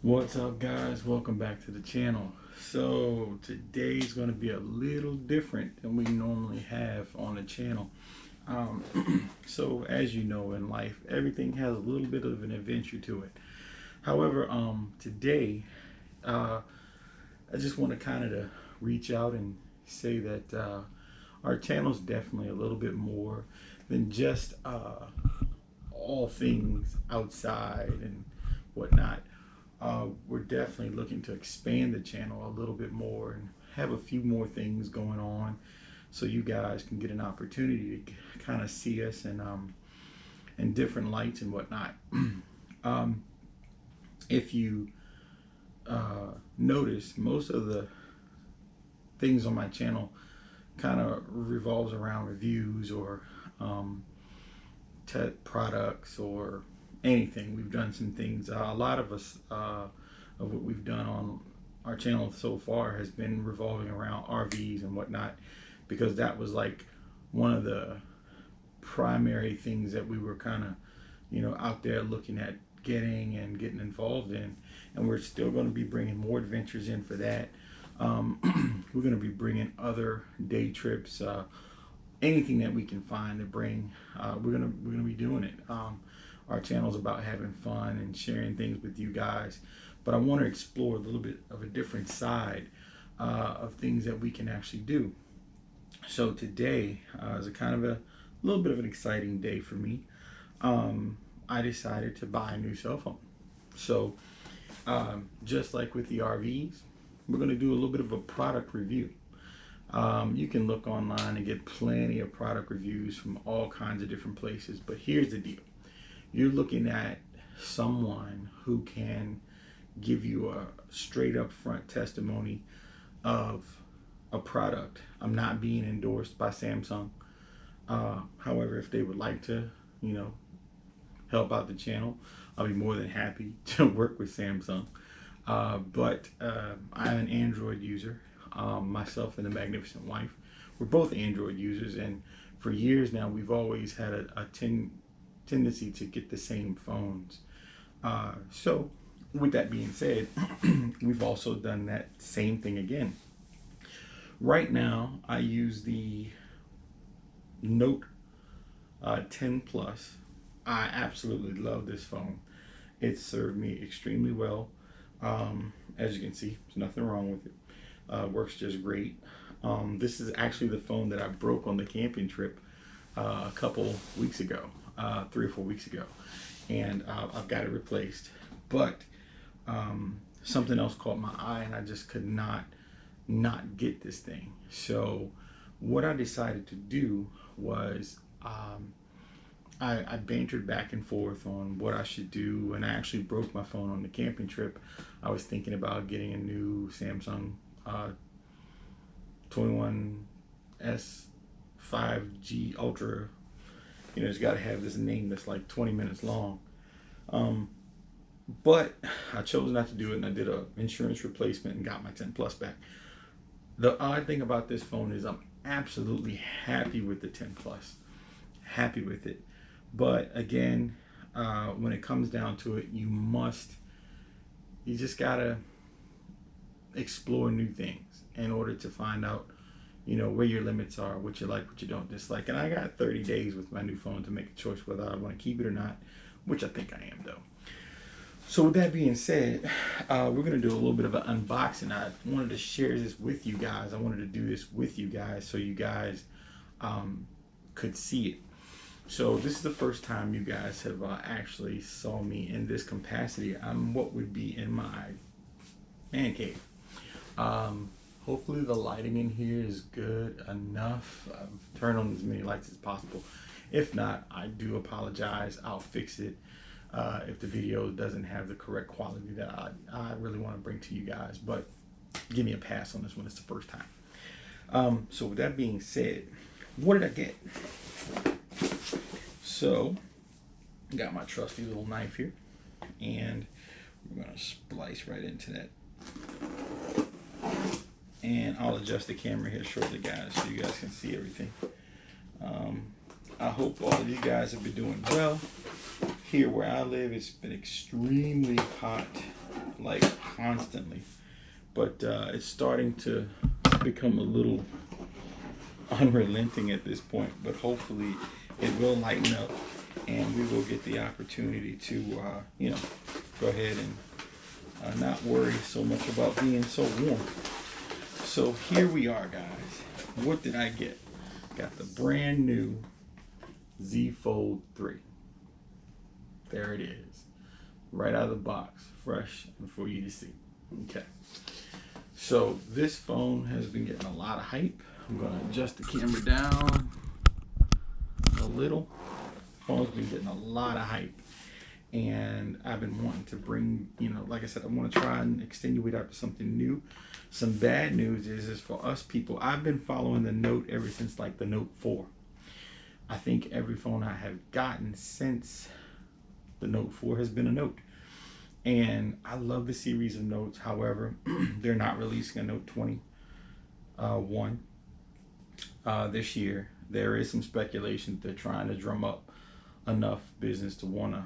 What's up, guys? Welcome back to the channel. So today's going to be a little different than we normally have on the channel. So as you know, in life everything has a little bit of an adventure to it. However, today I just want to kind of reach out and say that our channel is definitely a little bit more than just all things outside and whatnot. We're definitely looking to expand the channel a little bit more and have a few more things going on, so you guys can get an opportunity to kind of see us in different lights and whatnot. If you notice, most of the things on my channel kind of revolves around reviews or tech products or anything. We've done some things. A lot of us of what we've done on our channel so far has been revolving around RVs and whatnot, because that was like one of the primary things that we were kind of, out there looking at getting involved in, and we're still going to be bringing more adventures in for that. We're going to be bringing other day trips, anything that we can find to bring. We're gonna be doing it. Our channel's about having fun and sharing things with you guys, but I want to explore a little bit of a different side of things that we can actually do. So today is a kind of a little bit of an exciting day for me. I decided to buy a new cell phone. So just like with the RVs, we're going to do a little bit of a product review. You can look online and get plenty of product reviews from all kinds of different places, but here's the deal. You're looking at someone who can give you a straight up front testimony of a product. I'm not being endorsed by Samsung. However, if they would like to, help out the channel, I'll be more than happy to work with Samsung. But I'm an Android user. Myself and the magnificent wife, we're both Android users, and for years now we've always had a tendency to get the same phones. So with that being said, we've also done that same thing again. Right now I use the Note 10 Plus. I absolutely love this phone. It served me extremely well. As you can see, there's nothing wrong with it. Works just great. This is actually the phone that I broke on the camping trip a couple weeks ago, 3 or 4 weeks ago, and I've got it replaced. But something else caught my eye, and I just could not get this thing. So what I decided to do was I bantered back and forth on what I should do, and I actually broke my phone on the camping trip. I was thinking about getting a new Samsung 21S 5G Ultra. It's got to have this name that's like 20 minutes long. But I chose not to do it, and I did an insurance replacement and got my 10 Plus back. The odd thing about this phone is I'm absolutely happy with the 10 Plus. Happy with it. But again, when it comes down to it, you just gotta explore new things in order to find out, where your limits are, what you like, what you don't dislike. And I got 30 days with my new phone to make a choice whether I want to keep it or not, which I think I am, though. So with that being said, we're going to do a little bit of an unboxing. I wanted to share this with you guys. I wanted to do this with you guys so you guys could see it. So this is the first time you guys have actually saw me in this capacity. I'm what would be in my man cave. Hopefully the lighting in here is good enough. I've turned on as many lights as possible. If not, I do apologize. I'll fix it if the video doesn't have the correct quality that I really want to bring to you guys. But give me a pass on this one. It's the first time. So with that being said, what did I get? So I got my trusty little knife here, and we're going to splice right into that adjust the camera here shortly, guys, so you guys can see everything. I hope all of you guys have been doing well. Here where I live, it's been extremely hot, like constantly. But it's starting to become a little unrelenting at this point. But hopefully it will lighten up and we will get the opportunity to, you know, go ahead and not worry so much about being so warm. So here we are, guys. What did I get? Got the brand new Z Fold 3. There it is. Right out of the box. Fresh and for you to see. Okay. So this phone has been getting a lot of hype. I'm going to adjust the camera down a little. Phone's been getting a lot of hype. And I've been wanting to bring, you know, like I said, I want to try and extenuate out to something new. Some bad news is for us people, I've been following the Note ever since like the Note 4. I think every phone I have gotten since the Note 4 has been a Note. And I love the series of Notes. However, they're not releasing a Note 21 this year. There is some speculation that they're trying to drum up enough business to want to,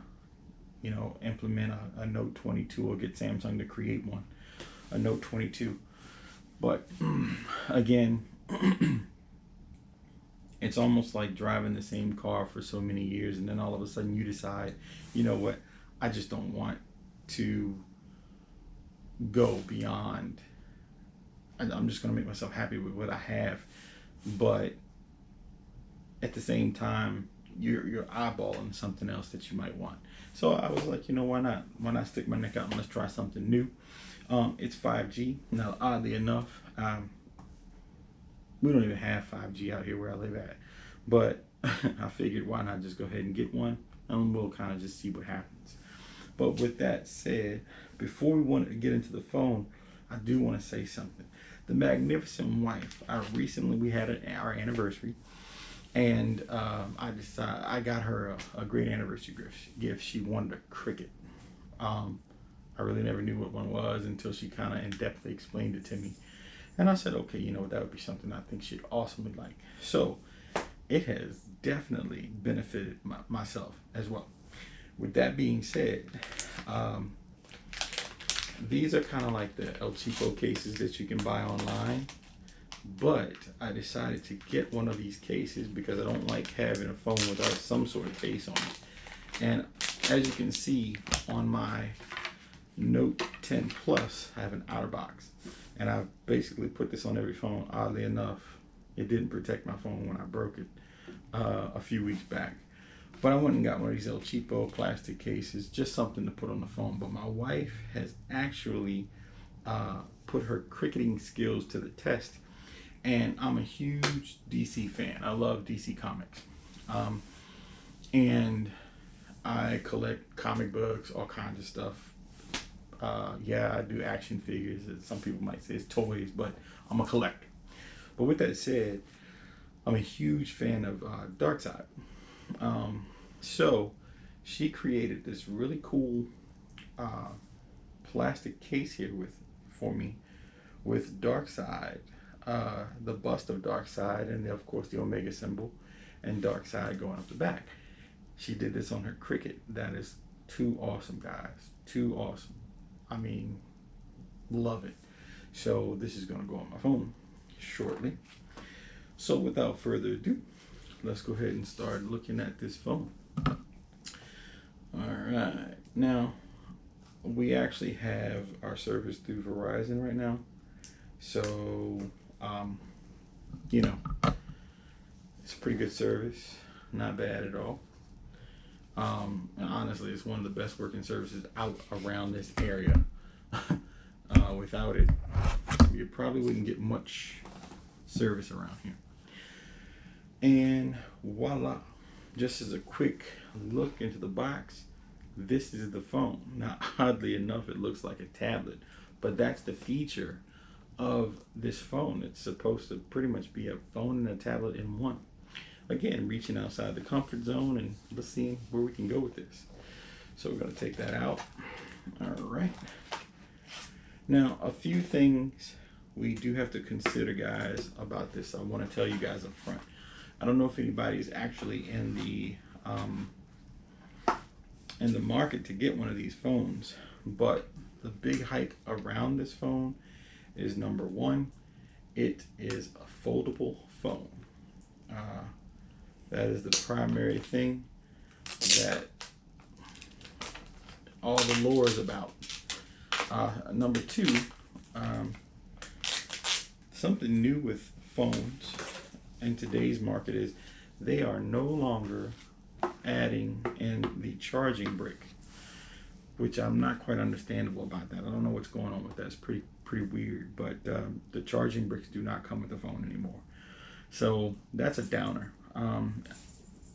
you know, implement a Note 22 or get Samsung to create one, a Note 22. But again, it's almost like driving the same car for so many years and then all of a sudden you decide, you know what, I just don't want to go beyond. I'm just going to make myself happy with what I have. But at the same time, you're eyeballing something else that you might want. So I was like, you know, why not? Why not stick my neck out and let's try something new? It's 5G. Now, oddly enough, we don't even have 5G out here where I live at. But I figured why not just go ahead and get one and we'll kind of just see what happens. But with that said, before we want to get into the phone, I do want to say something. The magnificent wife, we had our anniversary. And I got her a great anniversary gift. She wanted a Cricket. I really never knew what one was until she kind of in-depthly explained it to me. And I said, okay, you know, that would be something I think she'd awesomely like. So it has definitely benefited myself as well. With that being said, these are kind of like the El Cheapo cases that you can buy online. But I decided to get one of these cases because I don't like having a phone without some sort of case on it. And as you can see on my Note 10 Plus, I have an outer box. And I basically put this on every phone. Oddly enough, it didn't protect my phone when I broke it a few weeks back. But I went and got one of these El Cheapo plastic cases, just something to put on the phone. But my wife has actually put her cricketing skills to the test. And I'm a huge DC fan. I love DC comics. And I collect comic books, all kinds of stuff. Yeah, I do action figures. Some people might say it's toys, but I'm a collector. But with that said, I'm a huge fan of Darkseid. So she created this really cool plastic case here for me with Darkseid. The bust of Darkseid, and of course the Omega symbol, and Darkseid going up the back. She did this on her Cricket. That is too awesome, guys. Too awesome. I mean, love it. So this is going to go on my phone shortly. So without further ado, let's go ahead and start looking at this phone. All right. Now, we actually have our service through Verizon right now. So, you know, it's a pretty good service. Not bad at all. And honestly, it's one of the best working services out around this area. Without it, you probably wouldn't get much service around here. And voila, just as a quick look into the box, this is the phone. Now, oddly enough, it looks like a tablet, but that's the feature of this phone. It's supposed to pretty much be a phone and a tablet in one. Again, reaching outside the comfort zone, and let's see where we can go with this. So we're going to take that out. All right. Now, a few things we do have to consider, guys, about this. I want to tell you guys up front. I don't know if anybody is actually in the market to get one of these phones, but the big hype around this phone is, number one, it is a foldable phone. That is the primary thing that all the lore is about. Number two, something new with phones in today's market is they are no longer adding in the charging brick, which I'm not quite understandable about that. I don't know what's going on with that. It's pretty weird, but the charging bricks do not come with the phone anymore. So that's a downer.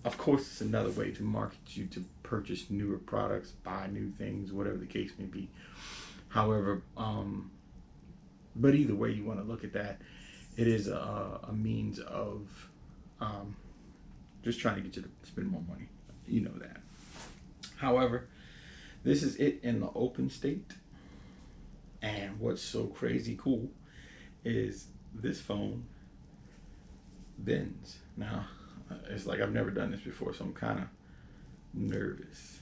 Of course, it's another way to market you to purchase newer products, buy new things, whatever the case may be. However, but either way you want to look at that, it is a means of just trying to get you to spend more money. You know that. However, this is it in the open state. And what's so crazy cool is this phone bends. Now, it's like I've never done this before, so I'm kind of nervous.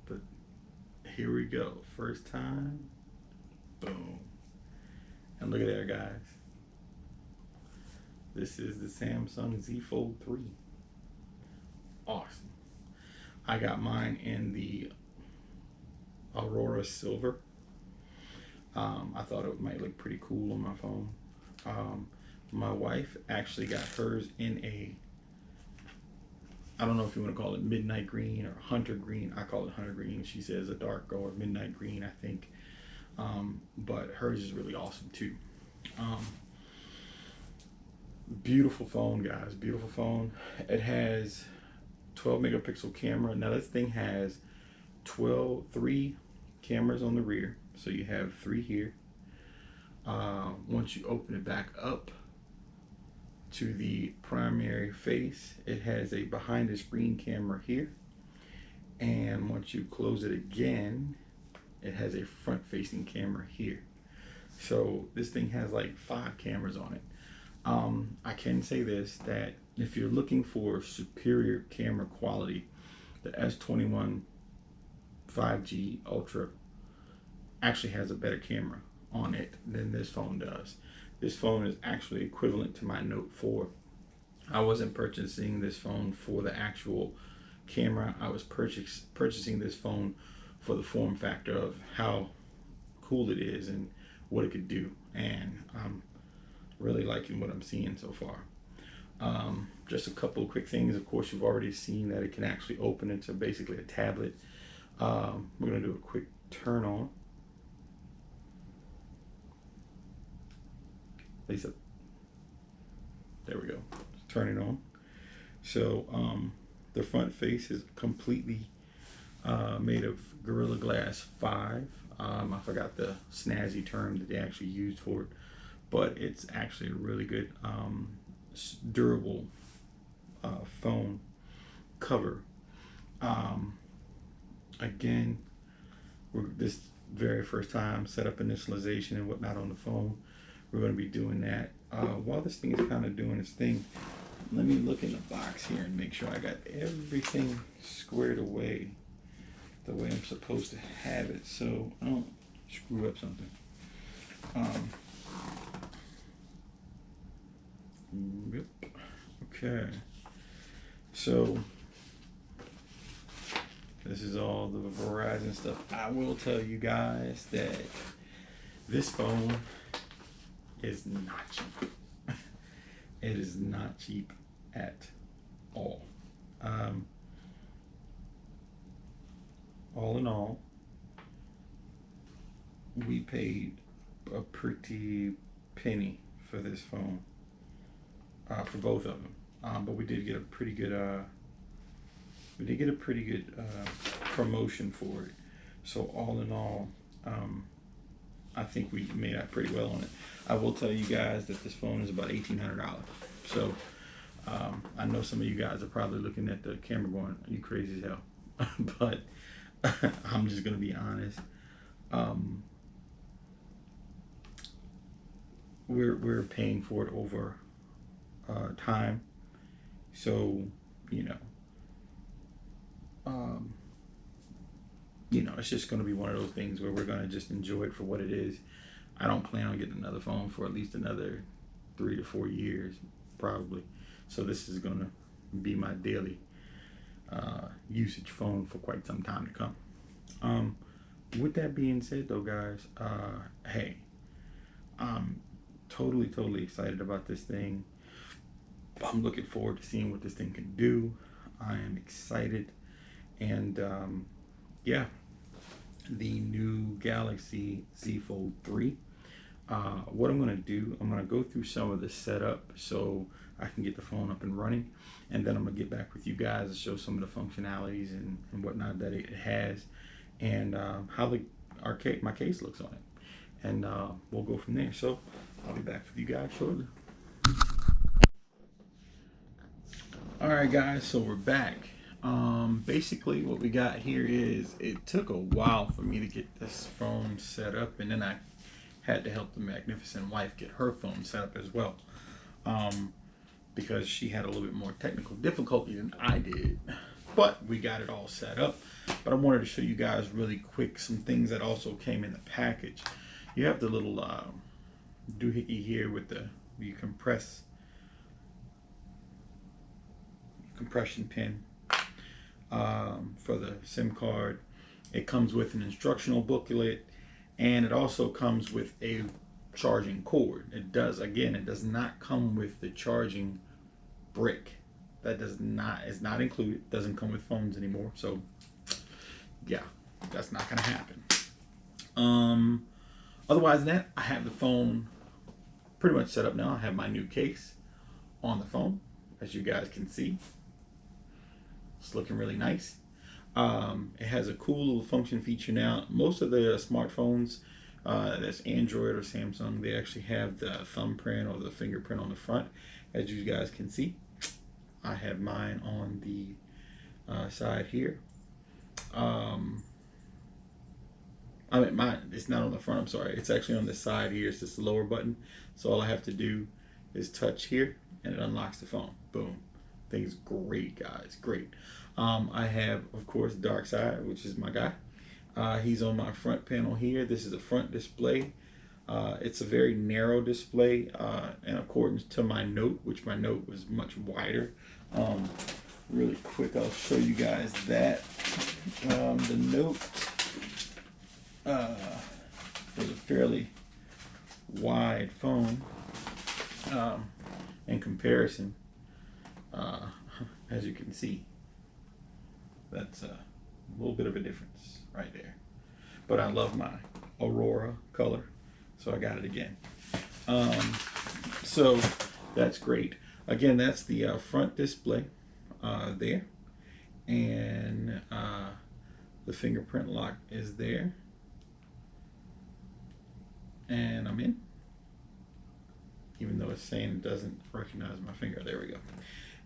But here we go. First time. Boom. And look at there, guys. This is the Samsung Z Fold 3. Awesome. I got mine in the Aurora Silver. I thought it might look pretty cool on my phone. My wife actually got hers in a, I don't know if you want to call it midnight green or hunter green. I call it hunter green. She says a dark or midnight green, I think. But hers is really awesome too. Beautiful phone, guys. Beautiful phone. It has 12 megapixel camera. Now this thing has 3 cameras on the rear. So you have 3 here. Once you open it back up to the primary face, it has a behind the screen camera here. And once you close it again, it has a front facing camera here. So this thing has like 5 cameras on it. I can say this, that if you're looking for superior camera quality, the S21 5G Ultra actually has a better camera on it than this phone does. This phone is actually equivalent to my Note 4. I wasn't purchasing this phone for the actual camera. I was purchasing this phone for the form factor of how cool it is and what it could do. And I'm really liking what I'm seeing so far. Just a couple of quick things. Of course, you've already seen that it can actually open into basically a tablet. We're going to do a quick turn on. Lisa, there we go. Turn it on. So the front face is completely made of Gorilla Glass 5. I forgot the snazzy term that they actually used for it, but it's actually a really good durable phone cover. Again, this very first time set up initialization and whatnot on the phone. We're going to be doing that. While this thing is kind of doing its thing, let me look in the box here and make sure I got everything squared away the way I'm supposed to have it, so I don't screw up something. Yep. Okay. So this is all the Verizon stuff. I will tell you guys that this phone is not cheap. It is not cheap at all. All in all, we paid a pretty penny for this phone, for both of them. But we did get a pretty good promotion for it. So all in all, I think we made out pretty well on it. I will tell you guys that this phone is about $1,800. So I know some of you guys are probably looking at the camera going, "Are you crazy as hell?" But I'm just gonna be honest. we're paying for it over time. So you know, um, it's just going to be one of those things where we're going to just enjoy it for what it is. I don't plan on getting another phone for at least another 3 to 4 years, probably. So this is going to be my daily usage phone for quite some time to come. With that being said, though, guys, hey, I'm totally excited about this thing. I'm looking forward to seeing what this thing can do. I am excited, and yeah, the new Galaxy Z Fold 3. What I'm going to do, I'm going to go through some of the setup so I can get the phone up and running, and then I'm going to get back with you guys to show some of the functionalities and whatnot that it has, and how my case looks on it, and we'll go from there. So I'll be back with you guys shortly. Alright guys, so we're back. Basically what we got here is, it took a while for me to get this phone set up, and then I had to help the magnificent wife get her phone set up as well, because she had a little bit more technical difficulty than I did, but we got it all set up. But I wanted to show you guys really quick some things that also came in the package. You have the little doohickey here with the compression pin for the SIM card. It comes with an instructional booklet, and it also comes with a charging cord. It does not come with the charging brick. That is not included. Doesn't come with phones anymore. So yeah, that's not gonna happen. Otherwise than that, I have the phone pretty much set up now. I have my new case on the phone, as you guys can see. It's looking really nice. It has a cool little function feature now. Most of the smartphones, that's Android or Samsung, they actually have the thumbprint or the fingerprint on the front, as you guys can see. I have mine on the side here. It's not on the front, I'm sorry. It's actually on the side here. It's just the lower button. So all I have to do is touch here, and it unlocks the phone. Boom. Thing's great, guys. Great. I have, of course, Dark Side, which is my guy. He's on my front panel here. This is a front display. It's a very narrow display in accordance to my Note, which my Note was much wider. Really quick, I'll show you guys that. The Note was a fairly wide phone in comparison. As you can see, that's a little bit of a difference right there. But I love my Aurora color, so I got it again. So that's great. Again, that's the front display there, and the fingerprint lock is there, and I'm in, even though it's saying it doesn't recognize my finger. There we go.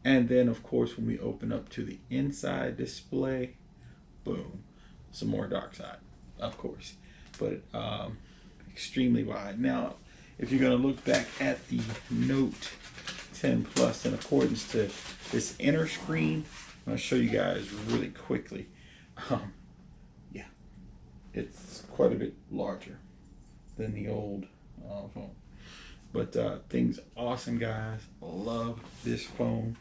And then, of course, when we open up to the inside display, boom, some more Dark Side, of course, but extremely wide. Now, if you're going to look back at the Note 10 Plus in accordance to this inner screen, I'll show you guys really quickly. Yeah, it's quite a bit larger than the old phone. But things awesome, guys. Love this phone.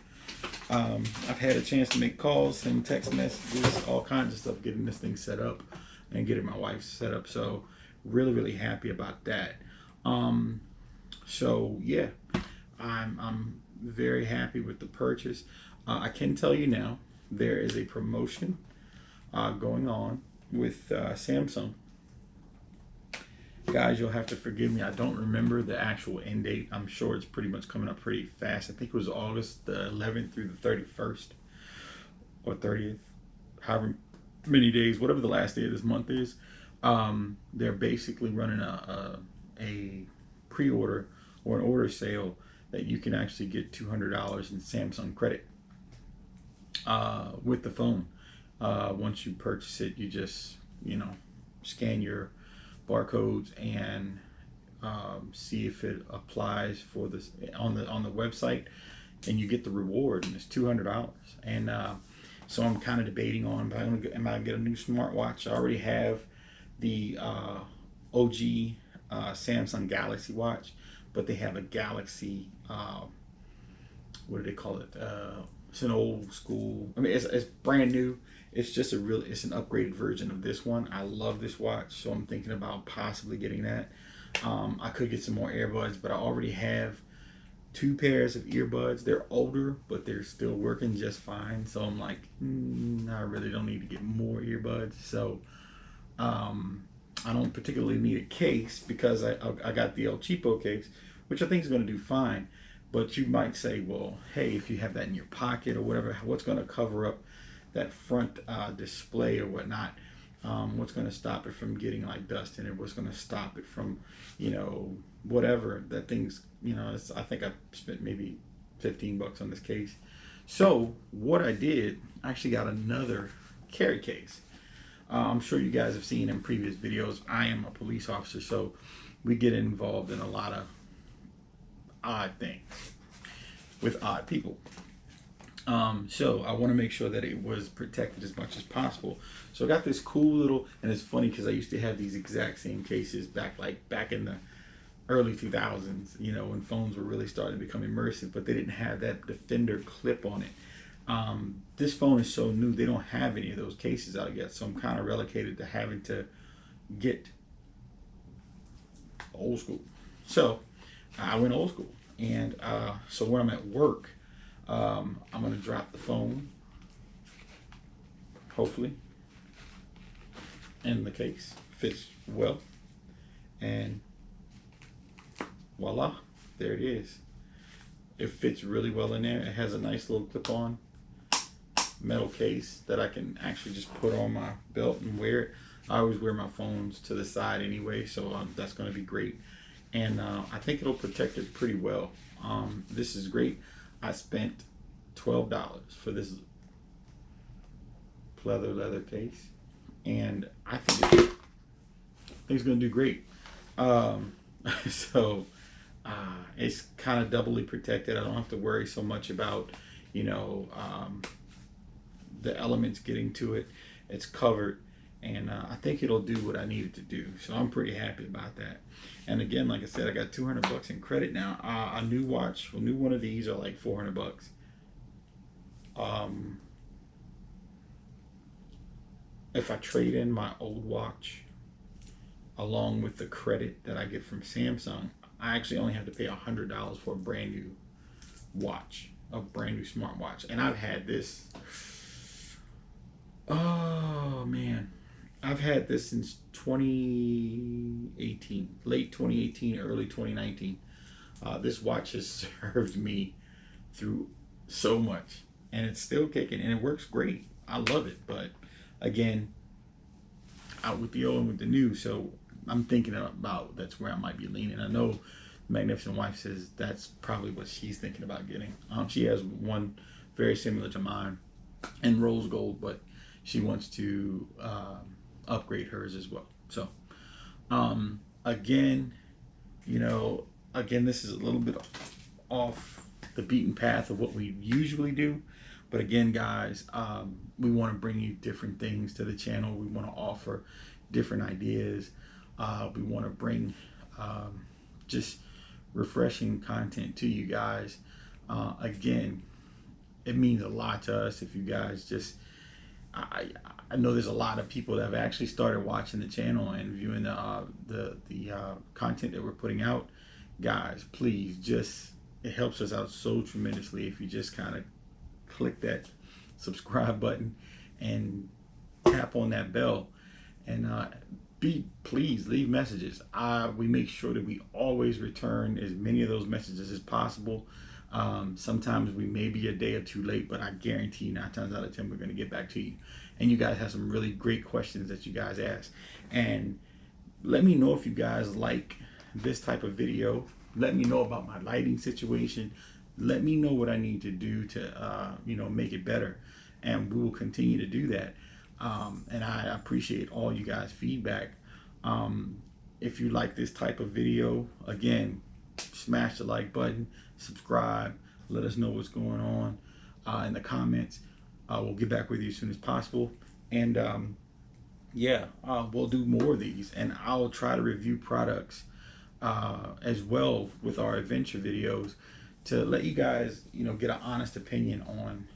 I've had a chance to make calls, send text messages, all kinds of stuff, getting this thing set up and getting my wife set up. So really happy about that. So yeah, I'm very happy with the purchase. I can tell you now, there is a promotion going on with Samsung. Guys, you'll have to forgive me. I don't remember the actual end date. I'm sure it's pretty much coming up pretty fast. I think it was August the 11th through the 31st or 30th, however many days, whatever the last day of this month is. They're basically running a pre-order or an order sale that you can actually get $200 in Samsung credit with the phone. Once you purchase it, you just, scan your barcodes and see if it applies for this on the website, and you get the reward, and it's $200. And so I'm kind of debating on, am I gonna get a new smartwatch? I already have the OG Samsung Galaxy watch, but they have a Galaxy. What do they call it? It's an old school. I mean, it's brand new. It's just it's an upgraded version of this one. I love this watch, so I'm thinking about possibly getting that. I could get some more earbuds, but I already have 2 pairs of earbuds. They're older, but they're still working just fine. So I'm like, I really don't need to get more earbuds. So I don't particularly need a case because I got the El Cheapo case, which I think is going to do fine. But you might say, well, hey, if you have that in your pocket or whatever, what's going to cover up that front display or whatnot? What's going to stop it from getting like dust in it? What's going to stop it from, whatever that thing's, I think I spent maybe $15 on this case. So what I did, I actually got another carry case. I'm sure you guys have seen in previous videos, I am a police officer, so we get involved in a lot of odd things with odd people. So I want to make sure that it was protected as much as possible. So I got this cool little, and it's funny because I used to have these exact same cases back in the early 2000s, when phones were really starting to become immersive, but they didn't have that Defender clip on it. This phone is so new, they don't have any of those cases out yet, so I'm kind of relegated to having to get old school. So I went old school, and so when I'm at work, I'm going to drop the phone, hopefully, and the case fits well, and voila, there it is. It fits really well in there. It has a nice little clip-on metal case that I can actually just put on my belt and wear it. I always wear my phones to the side anyway, so that's going to be great. And I think it'll protect it pretty well. This is great. I spent $12 for this pleather leather case, and I think it's going to do great. So it's kind of doubly protected. I don't have to worry so much about the elements getting to it. It's covered, and I think it'll do what I need it to do. So I'm pretty happy about that. And again, like I said, I got $200 in credit now. A new one of these are like $400. If I trade in my old watch along with the credit that I get from Samsung, I actually only have to pay $100 for a brand new watch, a brand new smartwatch. And I've had this, oh man, I've had this since 2018, late 2018, early 2019. This watch has served me through so much, and it's still kicking, and it works great. I love it, but again, out with the old and with the new. So I'm thinking about, that's where I might be leaning. I know Magnificent Wife says that's probably what she's thinking about getting. She has one very similar to mine in rose gold, but she wants to upgrade hers as well. So again, this is a little bit off the beaten path of what we usually do, but again, guys, we want to bring you different things to the channel. We want to offer different ideas. We want to bring just refreshing content to you guys. Again, it means a lot to us if you guys just, I know there's a lot of people that have actually started watching the channel and viewing the content that we're putting out. Guys, please, it helps us out so tremendously if you just kind of click that subscribe button and tap on that bell, and please leave messages. We make sure that we always return as many of those messages as possible. Sometimes we may be a day or two late, but I guarantee 9 times out of 10 we're going to get back to you. And you guys have some really great questions that you guys ask. And let me know if you guys like this type of video. Let me know about my lighting situation. Let me know what I need to do to make it better, and we will continue to do that. And I appreciate all you guys' feedback. if you like this type of video, again, smash the like button, subscribe, let us know what's going on in the comments. We'll get back with you as soon as possible. And yeah, we'll do more of these, and I'll try to review products as well with our adventure videos to let you guys, you know, get an honest opinion on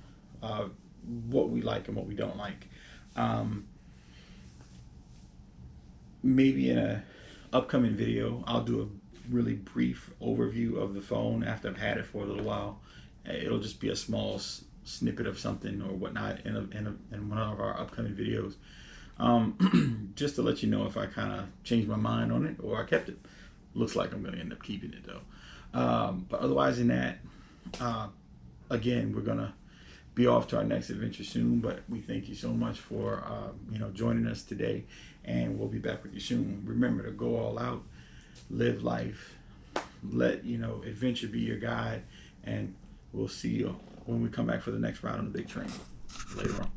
what we like and what we don't like. Maybe in a upcoming video, I'll do a really brief overview of the phone after I've had it for a little while. It'll just be a small snippet of something or whatnot in one of our upcoming videos, just to let you know if I kind of changed my mind on it or I kept it. Looks like I'm going to end up keeping it though. But otherwise than that, again, we're going to be off to our next adventure soon, but we thank you so much for you know, joining us today, and we'll be back with you soon. Remember to go all out, live life, let, you know, adventure be your guide, and we'll see you when we come back for the next ride on the big train later on.